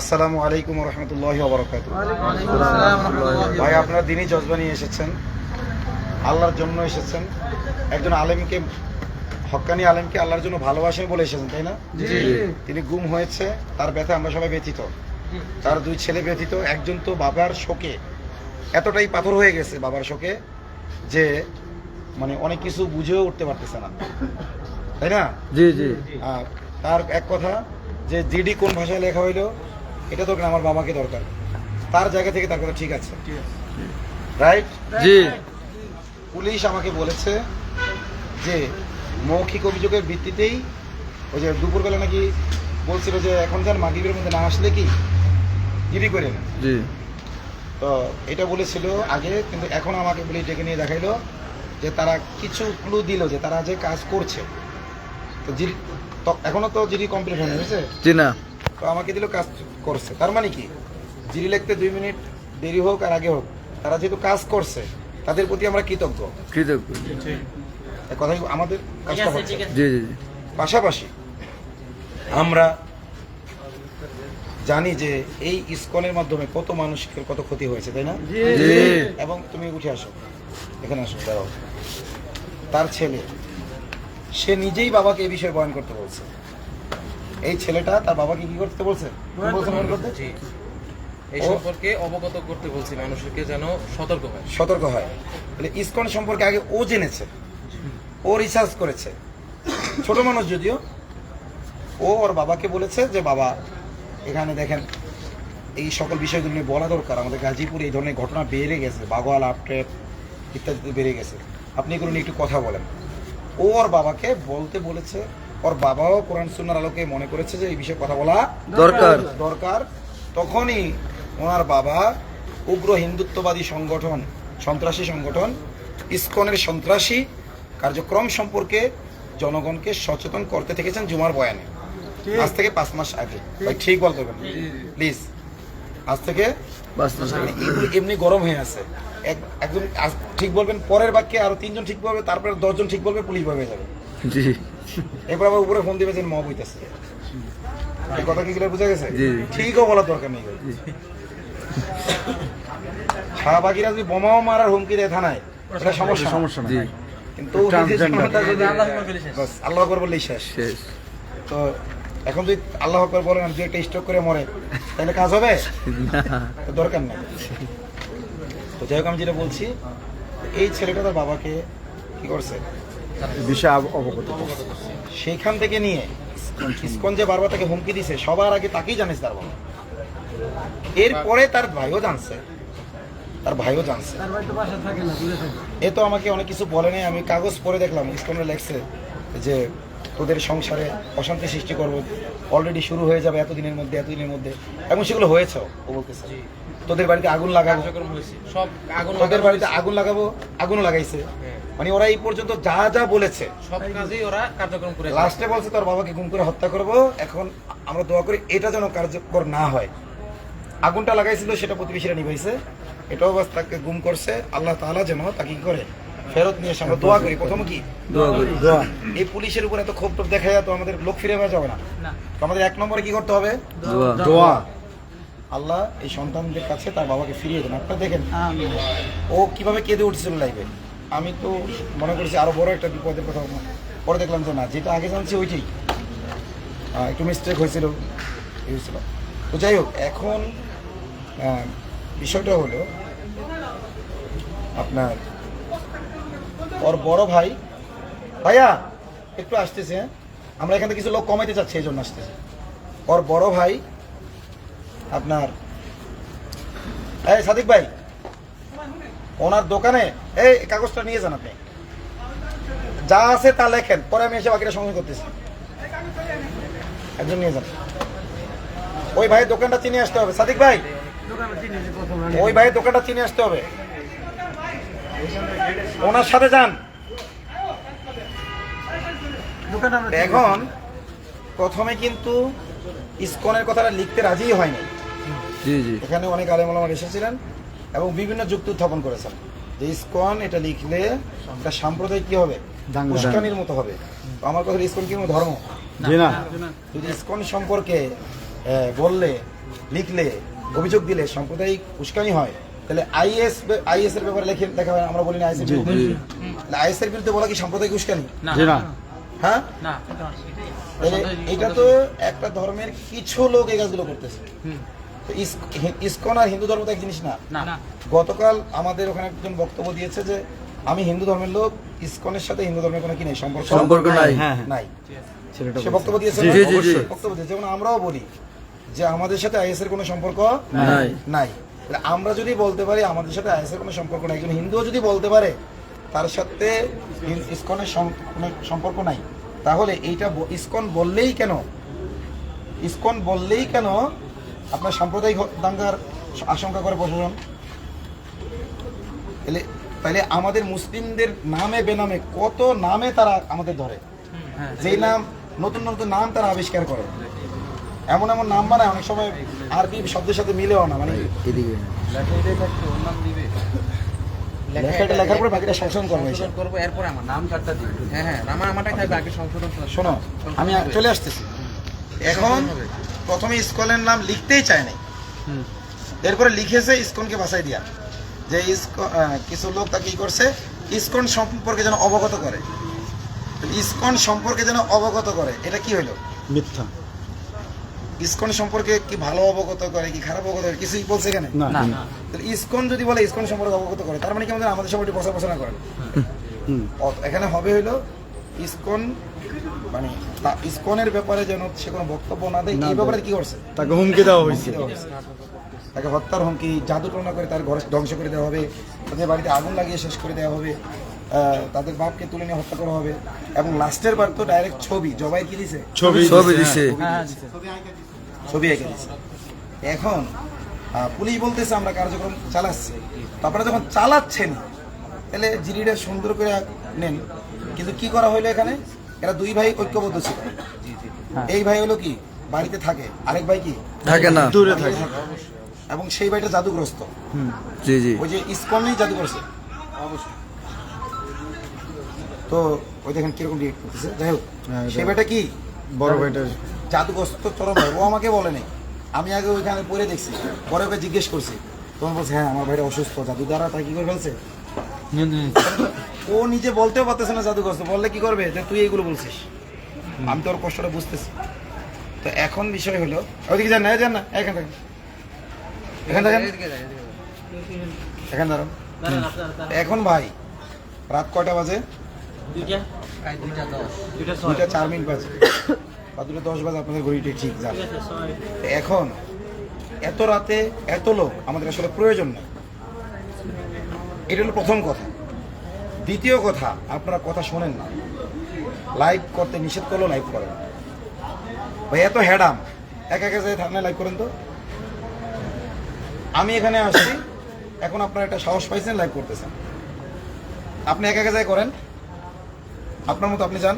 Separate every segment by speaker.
Speaker 1: আসসালামু আলাইকুম ওয়া রাহমাতুল্লাহি ওয়া বারাকাতুহু। ভাই আপনারা দিনই জজবা নিয়ে এসেছেন, আল্লাহর জন্য এসেছেন, একজন আলেমকে, হক্কানি আলেমকে আল্লাহর জন্য ভালোবাসেন বলে এসেছেন, তাই না? তিনি গুম হয়েছে, তার ব্যথা আমরা সবাই ব্যথিত, তার দুই ছেলে ব্যথিত। একজন তো বাবার শোকে এতটাই পাথর হয়ে গেছে, বাবার শোকে, যে মানে অনেক কিছু বুঝেও উঠতে পারতেছে না, তাই না?
Speaker 2: জি জি।
Speaker 1: আর তার এক কথা যে জিডি কোন ভাষায় লেখা হইলো এটা তো আমার বাবাকে দরকার, তার জায়গা থেকে তার কথা ঠিক আছে, রাইট?
Speaker 2: জি।
Speaker 1: পুলিশ আমাকে বলেছে যে মৌখিক অভিযোগের ভিত্তিতেই ওই যে দুপুরবেলা নাকি বলছিল যে এখন যার মাগরিবের মধ্যে না আসলে কি জিডি করে না।
Speaker 2: জি।
Speaker 1: তো এটা বলেছিল আগে, কিন্তু এখন আমাকে পুলিশ ডেকে নিয়ে দেখাইলো যে তারা কিছু ক্লু দিল যে তারা যে কাজ করছে। তো জিডি তো এখনো তো জিডি কমপ্লিট হয়নি, বুঝছে?
Speaker 2: জি না।
Speaker 1: তো আমাকে দিল কাজ করছে, তার মানে কি জিডি লিখতে 2 মিনিট দেরি হোক আর আগে হোক, তারা যেহেতু কাজ করছে তাদের প্রতি আমরা কৃতজ্ঞ।
Speaker 2: কৃতজ্ঞ।
Speaker 1: কথাই আমাদের কাজটা হচ্ছে।
Speaker 2: জি জি জি।
Speaker 1: পাশাপাশি আমরা জানি যে এই ইসকনের মাধ্যমে কত মানুষের কত ক্ষতি হয়েছে, তাই না?
Speaker 2: জি।
Speaker 1: এবং তুমি উঠে আসো, এখানে আসো, দাঁড়াও। তার ছেলে, সে নিজেই বাবাকে এই বিষয়ে বয়ান করতে বলছে। এই ছেলেটা তার বাবাকে কি করতে বলছে? কি বলছে বয়ান করতে?
Speaker 3: এই সম্পর্কে অবগত করতে বলছি, মানুষকে যেন
Speaker 1: সতর্ক হয়। তাহলে ইসকন সম্পর্কে আগে ও জেনেছে, ও রিসার্চ করেছে, ছোট মানুষ যদিও। ও ওর বাবাকে বলেছে যে বাবা এখানে দেখেন এই সকল বিষয়গুলো নিয়ে বলা দরকার, আমাদের গাজীপুরে এই ধরনের ঘটনা বেড়ে গেছে, বাগোয়াল, আপট্রেপ ইত্যাদিতে বেড়ে গেছে, আপনি এগুলো নিয়ে একটু কথা বলেন। ও ওর বাবাকে বলতে বলেছে, ওর বাবাও কোরআন সুন্নাহর আলোকে মনে করেছে যে এই বিষয়ে কথা বলা দরকার। তখনই ওনার বাবা উগ্র হিন্দুত্ববাদী সংগঠন, সন্ত্রাসী সংগঠন ইসকনের সন্ত্রাসী কার্যক্রম সম্পর্কে জনগণকে সচেতন করতে থেকেছেন জুমার বয়ানে, আজ থেকে 5 মাস আগে। ভাই ঠিক বলতে হবে প্লিজ, আজ থেকে এমনি গরম হয়ে আছে। একজন ঠিক বলবেন, পরের বাক্যে আরো 3 জন ঠিক বলবে, তারপরে 10 জন ঠিক বলবে, পুলিশ ভাবে যাবে।
Speaker 2: জি।
Speaker 1: এরপর আবার উপরে ফোন দিবে যে মব হইতেছে। এই কথা কি বুঝা গেছে? ঠিকও বলার দরকার নেই। শাহবাগীরা যদি বোমাও মারার হুমকি দেয় থানায়, এটা সমস্যা না, কিন্তু আল্লাহ আকবার বললেই শেষ। তো এখন যদি আল্লাহ আকবার বলেন আর 2 একটা স্ট্রোক করে মরে, তাহলে কাজ হবে? দরকার নেই। তো যাই হোক, আমি যেটা বলছি, এই ছেলেটা তার বাবাকে কি করছে বিষয় অবগত করছে। সেইখান থেকে নিয়ে ইসকন যে বারবার তাকে হুমকি দিছে, সবার আগে তাকেই জানিস তার বাবা, এরপরে তার ভাইও জানছে, এ তো আমাকে অনেক কিছু বলে নাই। আমি কাগজ পড়ে দেখলাম, ইসকনে লেখছে যে তোদের সংসারে অশান্তি সৃষ্টি করবো, অলরেডি শুরু হয়ে যাবে এতদিনের মধ্যে, এবং সেগুলো হয়েছে। ও বলতেছে তোদের বাড়িতে আগুন লাগাবো, তোদের বাড়িতে আগুন লাগাবো, আগুনও লাগাইছে। মানে ওরা এই পর্যন্ত যা যা বলেছে
Speaker 3: সব কাজেই ওরা কার্যক্রম করে,
Speaker 1: লাস্টে বলছে তোর বাবাকে গুম করে হত্যা করবো। এখন আমরা দোয়া করি এটা যেন কার্যকর না হয়। আগুনটা লাগাইছিল সেটা প্রতিবেশীরা নিভাইছে, এটাও বাস তাকে গুম করছে। আল্লাহ তাআলা যেন তাকে কি করে ফেরত নিয়ে এসে আমরা দোয়া করি। প্রথম কি দোয়া। এই পুলিশের উপর এত ক্ষোভ টোপ দেখা যায় তো আমাদের লোক ফিরে পাওয়া যাবে না। তো আমাদের 1 নম্বরে কি করতে হবে? দোয়া। আল্লাহ এই সন্তানদের কাছে তার বাবাকে ফিরিয়ে দেন। আপনারা দেখেন ও কিভাবে কেঁদে উঠছিল লাইভে। আমি তো মনে করছি আরো বড় একটা বিপদের কথা, পরে দেখলাম যে না, যেটা আগে জানছি ওইটাই, একটু মিস্টেক হয়েছিল। তো যাই হোক, এখন বিষয়টা হলো আপনার ওর বড় ভাই, ভাইয়া একটু আসতেছে, আমরা এখান থেকে কিছু লোক কমাইতে চাচ্ছি, এই জন্য আসতেছে। ওর বড় ভাই আপনার, এই সাদিক ভাই, ওনার দোকানে এই কাগজটা নিয়ে যান, আপনি যা আছে তা লেখেন, পরে আমি এসে বাকিটা সংগ্রহ করতেছি। একজন নিয়ে যান। ওই ভাইয়ের দোকানটা চিনে আসতে হবে। সাদিক ভাই, ওই ভাইয়ের দোকানটা চিনে আসতে হবে, ওনার সাথে যান। এখন প্রথমে কিন্তু ইসকনের কথাটা লিখতে রাজি হয়নি। এখানে অনেক আলেম ওলামা এসেছিলেন এবং বিভিন্ন যুক্তি উত্থাপন করেছেন যে ইসকন এটা লিখলে এটা সাম্প্রদায়িক কি হবে, উস্কানির মতো হবে। আমার কথা, ইসকন কি ধর্ম? যদি ইসকন সম্পর্কে বললে লিখলে অভিযোগ দিলে সাম্প্রদায়িক উস্কানি হয়, তাহলে আইএস এর ব্যাপারে লেখা হয়, আমরা বলি না আইএস এর বিরুদ্ধে। আইএস এর বিরুদ্ধে বলা কি সাম্প্রদায়িক উস্কানি?
Speaker 2: জি না।
Speaker 1: হ্যাঁ,
Speaker 3: না
Speaker 1: তাহলে এটা তো একটা ধর্মের কিছু লোক এই কাজগুলো করতেছে। তো ইসকন আর হিন্দু ধর্ম তো এক জিনিস না।
Speaker 3: না
Speaker 1: গতকাল আমাদের ওখানে একজন বক্তব্য দিয়েছে যে আমি হিন্দু ধর্মের লোক, ইসকনের সাথে হিন্দু ধর্মের কোনো কি নেই,
Speaker 2: সম্পর্ক নাই।
Speaker 1: নাই।
Speaker 2: ছেলেটা
Speaker 1: সে বক্তব্য দিয়েছে
Speaker 2: জি,
Speaker 1: না?
Speaker 2: জি, জি, জি।
Speaker 1: অবশ্যই বক্তব্য দিয়েছে। যেমন আমরাও বলি যে আমাদের সাথে আইএস এর কোনো সম্পর্ক
Speaker 2: নাই।
Speaker 1: নাই। তাহলে আমরা যদি বলতে পারি আমাদের সাথে আইএস এর কোনো সম্পর্ক নাই, একজন হিন্দুও যদি বলতে পারে তার সাথে ইসকনের কোনো সম্পর্ক নাই, তাহলে এইটা ইসকন বললেই কেন আপনার সাম্প্রদায়িক দাঙ্গার আশঙ্কা করে প্রশাসন? তাহলে আমাদের মুসলিমদের নামে বেনামে কত নামে তারা আমাদের ধরে, যেই নাম নতুন নতুন নাম তারা আবিষ্কার করে, এমন এমন নাম বানায় অনেক সময় আরবি শব্দের সাথে মিলেও না, মানে
Speaker 2: এদিকে
Speaker 1: লেখাটা লেখার পরে বাকিটা সংশোধন করবো।
Speaker 3: সংশোধন করবো, এরপরে আমার নাম চারটা দিবে। হ্যাঁ হ্যাঁ, আমারটাই থাকবে আগে সংশোধন।
Speaker 1: শোনো, আমি চলে আসতেছি। এখন প্রথমে ইসকনের নাম লিখতেই চায় নাই, এরপরে লিখেছে ইসকনকে বাছাই দিয়া, যে কিছু লোক তাকে কি করছে, ইসকন সম্পর্কে যেন অবগত করে। ইসকন সম্পর্কে যেন অবগত করে, এটা কি হইলো?
Speaker 2: মিথ্যা।
Speaker 1: ইসকন সম্পর্কে কি ভালো অবগত করে কি খারাপ অবগত করে কিছুই বলছে এখানে
Speaker 2: না।
Speaker 1: তাহলে ইসকন যদি বলে ইসকন সম্পর্কে অবগত করে, তার মানে কি আমাদের সম্পর্কে প্রচার করেন? এখানে হবে হইলো ইসকন মানে ইসকনের ব্যাপারে যেন সে কোনো বক্তব্য না দেয়, এই ব্যাপারে কি করছে,
Speaker 2: তাকে হুমকি দেওয়া হয়েছে।
Speaker 1: তাকে হত্যার হুমকি, জাদু টনা করে তার ঘর ধ্বংস করে দেওয়া হবে, তাদের বাড়িতে আগুন লাগিয়ে শেষ করে দেওয়া হবে, তাদের বাপকে তুলে নিয়ে হত্যা করা হবে, এবং লাস্টের বার তো ডাইরেক্ট ছবি জবাই কি দিছে,
Speaker 2: ছবি দিছে।
Speaker 1: ছবি এঁকে দিছে। এখন পুলিশ বলতেছে আমরা কার্যক্রম চালাচ্ছি, তো আপনারা যখন চালাচ্ছেন তাহলে জিডিটা সুন্দর করে নেন। কিন্তু কি করা হইলো এখানে, এরা দুই ভাই ঐক্যবদ্ধ ছিল। এই ভাই হলো কি বাড়িতে থাকে, আরেক ভাই কি
Speaker 2: থাকে না, দূরে থাকে।
Speaker 1: এবং সেই ভাইটা জাদুগ্রস্ত,
Speaker 2: জি জি।
Speaker 1: ওই যে ইসকনেই জাদুগ্রস্ত। তো ওই দেখেন কিরকম রিয়েক্ট করতেছে। যাই হোক, সেই ভাইটা কি
Speaker 2: বড় ভাইটার
Speaker 1: জাদুগ্রস্ত চরম ভাই। ও আমাকে বলে নাই, আমি আগে ওইখানে পড়ে দেখছি, পরে ওকে জিজ্ঞেস করছি, তখন বলছে হ্যাঁ আমার ভাইটা অসুস্থ, জাদু দ্বারা তাই কি করে ফেলছে। ও নিজে বলতেও পারতেছে না জাদুগ্রস্ত, বললে কি করবে যে তুই এইগুলো বলছিস। আমি তোর কষ্টটা বুঝতেছি। তো এখন বিষয় হলো, ওইদিকে যান না এখান থেকে, এখান থেকে এখান দাঁড়ান। এখন ভাই রাত কয়টা বাজে? 2:04 বাজে বা 2:10 বাজে, আপনাদের ঘড়িটি ঠিক যান। এখন এত রাতে এত লোক আমাদের আসলে প্রয়োজন নেই, এটা হলো প্রথম কথা। দ্বিতীয় কথা, আপনারা কথা শোনেন না, লাইভ করতে নিষেধ করলেও লাইভ করেন। ভাই এত হ্যাডাম, একা যায় থানায় লাইভ করেন তো। আমি এখানে আসছি, এখন আপনারা একটা সাহস পাইছেন লাইভ করতেছেন, আপনি একা যায় করেন, আপনার মতো আপনি যান,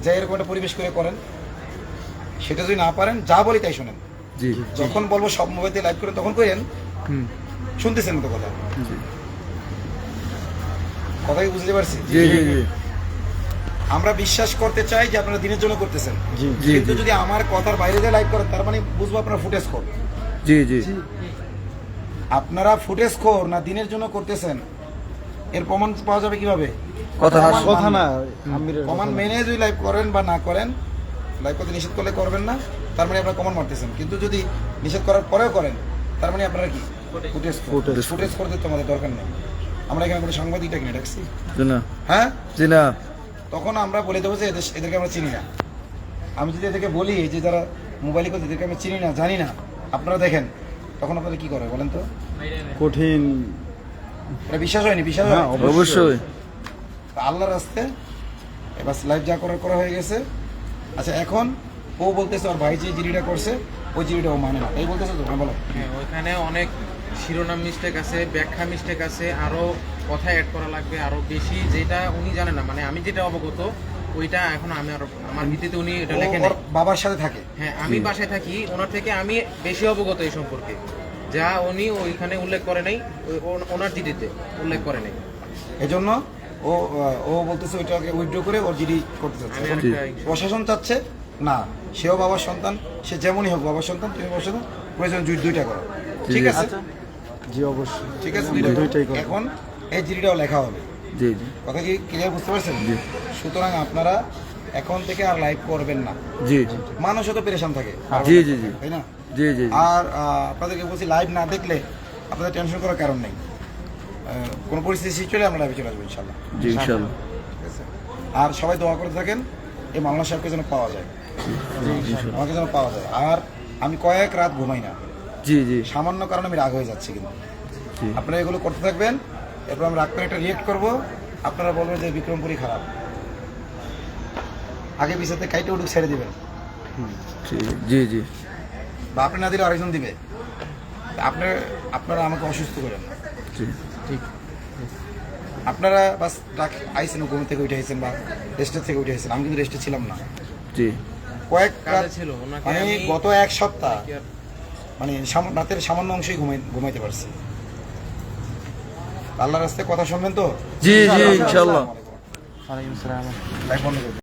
Speaker 1: যাই এরকম একটা পরিবেশ করে করেন। সেটা যদি না পারেন, যা বলি তাই শোনেন।
Speaker 2: জি।
Speaker 1: যখন বলবো সব মোবাইল দিয়ে লাইভ করেন তখন করেন। শুনতেছেন তো কথা, কথা কি বুঝতে পারছি?
Speaker 2: জি জি জি।
Speaker 1: আমরা বিশ্বাস করতে চাই যে আপনারা দিনের জন্য করতেছেন,
Speaker 2: জি জি।
Speaker 1: কিন্তু যদি আমার কথার বাইরে দিয়ে লাইভ করেন তার মানে বুঝবো আপনারা ফুটেজ খোর।
Speaker 2: জি জি।
Speaker 1: আপনারা ফুটেজ খোর না দিনের জন্য করতেছেন, এর প্রমাণ পাওয়া যাবে কিভাবে?
Speaker 2: কথা না,
Speaker 1: প্রমাণ মেনে যদি লাইভ করেন বা না করেন, লাইভ করতে নিষেধ করলে করবেন না, তার মানে আপনারা কমান মারতেছেন। কিন্তু যদি নিষেধ করার পরেও করেন, তার মানে আপনারা কি ফুটেজ করতে তোমাদের দরকার নেই। আমরা এখানে কোনো সাংবাদিকটা কিনে ডাকছি,
Speaker 2: না।
Speaker 1: হ্যাঁ
Speaker 2: জি না।
Speaker 1: তখন আমরা বলে দেবো যে এদেরকে আমরা চিনি না। আমি যদি এদেরকে বলি যে যারা মোবাইলে করছে এদেরকে আমি চিনি না জানি না, আপনারা দেখেন, তখন আপনারা কি করে বলেন তো?
Speaker 2: কঠিন।
Speaker 1: এটা বিশ্বাস হয়নি? বিশ্বাস হয়
Speaker 2: অবশ্যই।
Speaker 1: আল্লাহর রাস্তে এবার লাইভ যা করা হয়ে গেছে। আচ্ছা, এখন ও বলতেছে ওর ভাই যে জিডিটা করছে ওই জিডিটা ও মানে না, এই বলতেছে তো। বলো।
Speaker 3: হ্যাঁ, ওইখানে অনেক শিরোনাম মিস্টেক আছে, ব্যাখ্যা মিস্টেক আছে, আরো কথা অ্যাড করা লাগবে আরো বেশি, যেটা উনি জানেন না। মানে আমি যেটা অবগত ওইটা এখন আমি আরো আমার ভিত্তিতে উনি এটা লেখেন।
Speaker 1: ওর বাবার সাথে থাকে।
Speaker 3: হ্যাঁ, আমি বাসায় থাকি, ওনার থেকে আমি বেশি অবগত এই সম্পর্কে, যা উনি ওইখানে উল্লেখ করে নাই, ওনার জিডিতে উল্লেখ করে নাই।
Speaker 1: এজন্য ও বলতেছে ওইটাকে উইথড্র করে ওর জিডি করতে চাচ্ছে।
Speaker 3: আমি
Speaker 1: এখন
Speaker 3: আরেকটা-
Speaker 1: প্রশাসন চাচ্ছে না, সেও বাবার সন্তান, সে যেমনই হোক বাবার সন্তান, তুমি বাবার সন্তান, প্রয়োজন দুইটা করো, ঠিক আছে?
Speaker 2: জি অবশ্যই।
Speaker 1: ঠিক আছে,
Speaker 2: দুইটাই করো।
Speaker 1: এখন এই জিডিটাও লেখা হবে,
Speaker 2: জি জি
Speaker 1: কথা কি ক্লিয়ার বুঝতে পারছেন?
Speaker 2: জি।
Speaker 1: সুতরাং আপনারা এখন থেকে আর লাইভ করবেন না,
Speaker 2: জি জি
Speaker 1: মানুষও তো পেরেশান থাকে,
Speaker 2: জি জি জি
Speaker 1: তাই না?
Speaker 2: জি জি
Speaker 1: আর আপনাদেরকে বলছি লাইভ না দেখলে আপনাদের টেনশন করার কারণ নেই, কোনো পরিস্থিতি চলে আমরা লাইভে চলে আসবো ইনশাল্লাহ।
Speaker 2: জি ইনশাআল্লাহ।
Speaker 1: ঠিক আছে? আর সবাই দোয়া করতে থাকেন এই মাওলানা সাহেবকে যেন পাওয়া যায়, আমাকে যেন পাওয়া যায়। আর আমি কয়েক রাত ঘুমাই না,
Speaker 2: জি জি
Speaker 1: সামান্য কারণে আমি রাগ হয়ে যাচ্ছি, কিন্তু
Speaker 2: জি
Speaker 1: আপনারা এগুলো করতে থাকবেন, এরপর আমি রাগ করে একটা রিয়েক্ট করবো, আপনারা বলবেন যে বিক্রমপুরই খারাপ, আগে পিছাতে কাইটে উঠুক ছেড়ে দিবেন,
Speaker 2: জি জি
Speaker 1: বা আপনি না দিলে আরেকজন দিবে, আপনারা আমাকে অসুস্থ করেন না।
Speaker 2: জি
Speaker 1: আপনারা বাস আইসেন, ঘুম থেকে উঠে আইসেন বা রেস্টের থেকে উঠে আইসেন, আমি কিন্তু রেস্টে ছিলাম না,
Speaker 2: জি
Speaker 1: কয়েক
Speaker 3: কাজে
Speaker 1: রাত
Speaker 3: ছিল ওনাকে
Speaker 1: মানে
Speaker 3: আমি-
Speaker 1: গত এক সপ্তাহ মানে রাতের সামান্য অংশই ঘুমাইতে পারছি। আল্লাহর রাস্তায় কথা শুনবেন তো?
Speaker 2: জি জি ইনশাআল্লাহ।
Speaker 1: লাইভ বন্ধ করবেন।